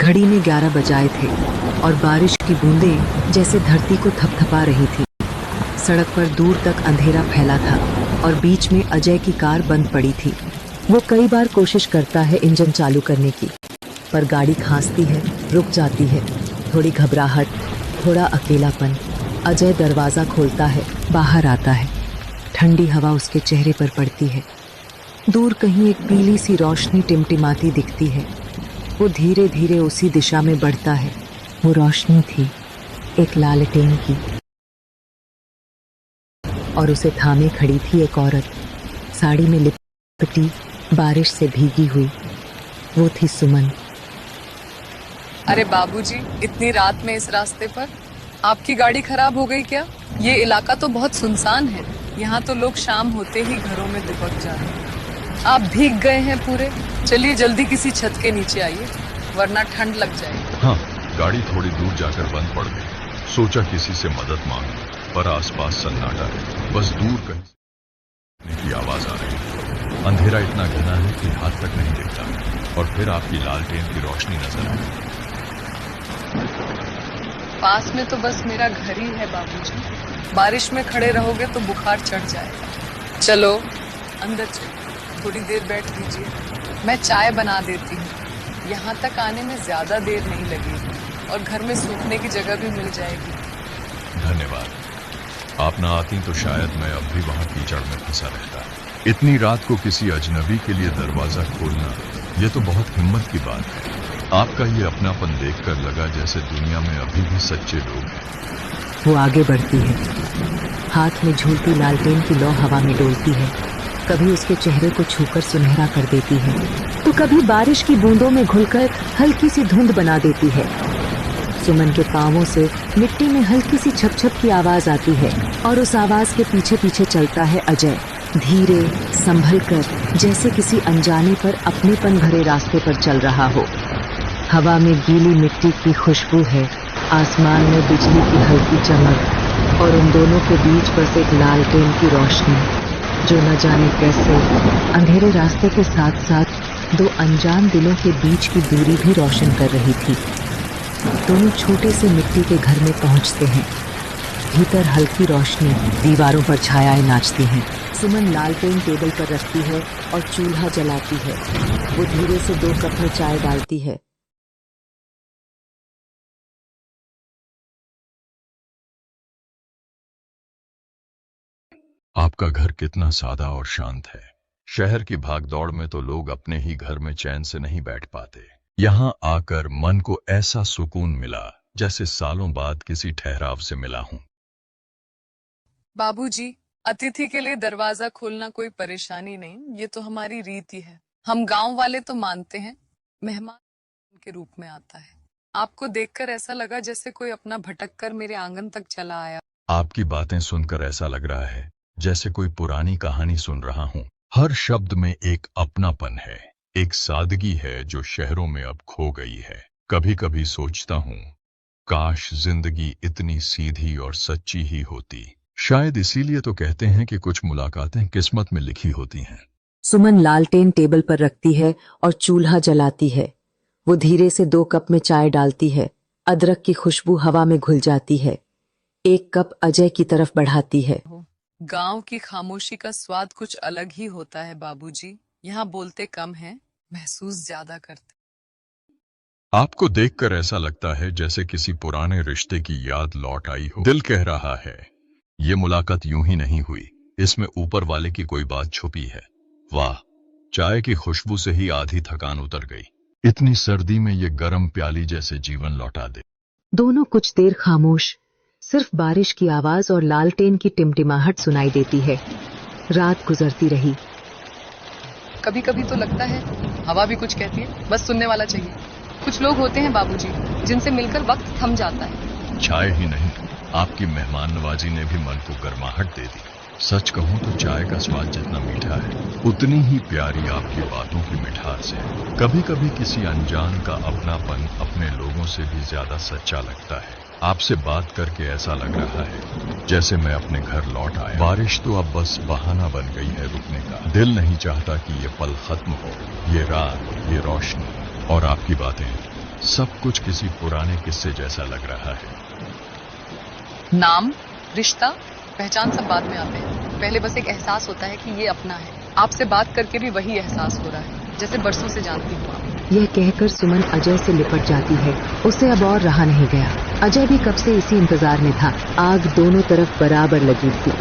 घड़ी में 11 बजाए थे और बारिश की बूंदें जैसे धरती को थपथपा रही थी। सड़क पर दूर तक अंधेरा फैला था और बीच में अजय की कार बंद पड़ी थी। वो कई बार कोशिश करता है इंजन चालू करने की, पर गाड़ी खांसती है, रुक जाती है। थोड़ी घबराहट, थोड़ा अकेलापन। अजय दरवाज़ा खोलता है, बाहर आता है। ठंडी हवा उसके चेहरे पर पड़ती है। दूर कहीं एक पीली सी रोशनी टिमटिमाती दिखती है। वो धीरे धीरे उसी दिशा में बढ़ता है। वो रोशनी थी एक लालटेन की, और उसे थामे खड़ी थी एक औरत, साड़ी में लिपटी, बारिश से भीगी हुई। वो थी सुमन। अरे बाबूजी, इतनी रात में इस रास्ते पर आपकी गाड़ी खराब हो गई क्या? ये इलाका तो बहुत सुनसान है। यहाँ तो लोग शाम होते ही घरों में दुबक जाते हैं। आप भीग गए हैं पूरे। चलिए जल्दी किसी छत के नीचे आइए, वरना ठंड लग जाएगी। हाँ, गाड़ी थोड़ी दूर जाकर बंद पड़ गई। सोचा किसी से मदद मांगूं, पर आसपास सन्नाटा है। बस दूर कहीं की आवाज आ रही है। अंधेरा इतना घना है कि हाथ तक नहीं दिखता, और फिर आपकी लालटेन की रोशनी नजर आई। पास में तो बस मेरा घर ही है बाबूजी। बारिश में खड़े रहोगे तो बुखार चढ़ जाएगा। चलो अंदर चलो, थोड़ी देर बैठ लीजिए, मैं चाय बना देती हूँ। यहाँ तक आने में ज्यादा देर नहीं लगेगी और घर में सूखने की जगह भी मिल जाएगी। धन्यवाद। आप ना आती तो शायद मैं अब भी वहां कीचड़ में फंसा रहता। इतनी रात को किसी अजनबी के लिए दरवाजा खोलना, ये तो बहुत हिम्मत की बात है। आपका ये अपनापन देखकर लगा जैसे दुनिया में अभी भी सच्चे लोग हैं। वो आगे बढ़ती है, हाथ में झूलती लालटेन की लौ हवा में डोलती है। कभी उसके चेहरे को छूकर सुनहरा कर देती है, तो कभी बारिश की बूंदों में घुलकर हल्की सी धुंध बना देती है। सुमन के पांवों से मिट्टी में हल्की सी छप छप की आवाज आती है, और उस आवाज के पीछे पीछे चलता है अजय, धीरे, संभल कर, जैसे किसी अनजाने पर अपनेपन भरे रास्ते पर चल रहा हो। हवा में गीली मिट्टी की खुशबू है, आसमान में बिजली की हल्की चमक, और उन दोनों के बीच बस एक लालटेन की रोशनी, जो न जाने कैसे अंधेरे रास्ते के साथ साथ दो अनजान दिलों के बीच की दूरी भी रोशन कर रही थी। दोनों छोटे से मिट्टी के घर में पहुंचते हैं। भीतर हल्की रोशनी, दीवारों पर छायाएं नाचती हैं। सुमन लालटेन टेबल पर रखती है और चूल्हा जलाती है। वो धीरे से 2 कप में चाय डालती है। आपका घर कितना सादा और शांत है। शहर की भागदौड़ में तो लोग अपने ही घर में चैन से नहीं बैठ पाते। यहाँ आकर मन को ऐसा सुकून मिला जैसे सालों बाद किसी ठहराव से मिला हूँ। बाबूजी, अतिथि के लिए दरवाजा खोलना कोई परेशानी नहीं, ये तो हमारी रीति है। हम गांव वाले तो मानते हैं मेहमान के रूप में आता है। आपको देखकर ऐसा लगा जैसे कोई अपना भटक कर मेरे आंगन तक चला आया। आपकी बातें सुनकर ऐसा लग रहा है जैसे कोई पुरानी कहानी सुन रहा हूँ। हर शब्द में एक अपनापन है, एक सादगी है जो शहरों में अब खो गई है। कभी कभी सोचता हूँ, काश जिंदगी इतनी सीधी और सच्ची ही होती। शायद इसीलिए तो कहते हैं कि कुछ मुलाकातें किस्मत में लिखी होती हैं। सुमन लालटेन टेबल पर रखती है और चूल्हा जलाती है। वो धीरे से 2 कप में चाय डालती है। अदरक की खुशबू हवा में घुल जाती है। 1 कप अजय की तरफ बढ़ाती है। गांव की खामोशी का स्वाद कुछ अलग ही होता है बाबूजी। यहाँ बोलते कम हैं, महसूस ज्यादा करते। आपको देखकर ऐसा लगता है जैसे किसी पुराने रिश्ते की याद लौट आई हो। दिल कह रहा है, ये मुलाकात यूं ही नहीं हुई, इसमें ऊपर वाले की कोई बात छुपी है। वाह, चाय की खुशबू से ही आधी थकान उतर गई। इतनी सर्दी में ये गर्म प्याली जैसे जीवन लौटा दे। दोनों कुछ देर खामोश, सिर्फ बारिश की आवाज और लालटेन की टिमटिमाहट सुनाई देती है। रात गुजरती रही। कभी कभी तो लगता है हवा भी कुछ कहती है, बस सुनने वाला चाहिए। कुछ लोग होते हैं बाबूजी, जिनसे मिलकर वक्त थम जाता है। चाय ही नहीं, आपकी मेहमान नवाजी ने भी मन को गर्माहट दे दी। सच कहूं तो चाय का स्वाद जितना मीठा है, उतनी ही प्यारी आपकी बातों की मिठास है। कभी कभी किसी अनजान का अपनापन अपने लोगों से भी ज्यादा सच्चा लगता है। आपसे बात करके ऐसा लग रहा है जैसे मैं अपने घर लौट आया। बारिश तो अब बस बहाना बन गई है रुकने का। दिल नहीं चाहता कि ये पल खत्म हो, ये रात, ये रोशनी और आपकी बातें। सब कुछ किसी पुराने किस्से जैसा लग रहा है। नाम, रिश्ता, पहचान सब बाद में आते हैं। पहले बस एक एहसास होता है कि ये अपना है। आपसे बात करके भी वही एहसास हो रहा है, जैसे बरसों से जानती हूँ आप। यह कहकर सुमन अजय से लिपट जाती है। उसे अब और रहा नहीं गया। अजय भी कब से इसी इंतजार में था। आग दोनों तरफ बराबर लगी थी।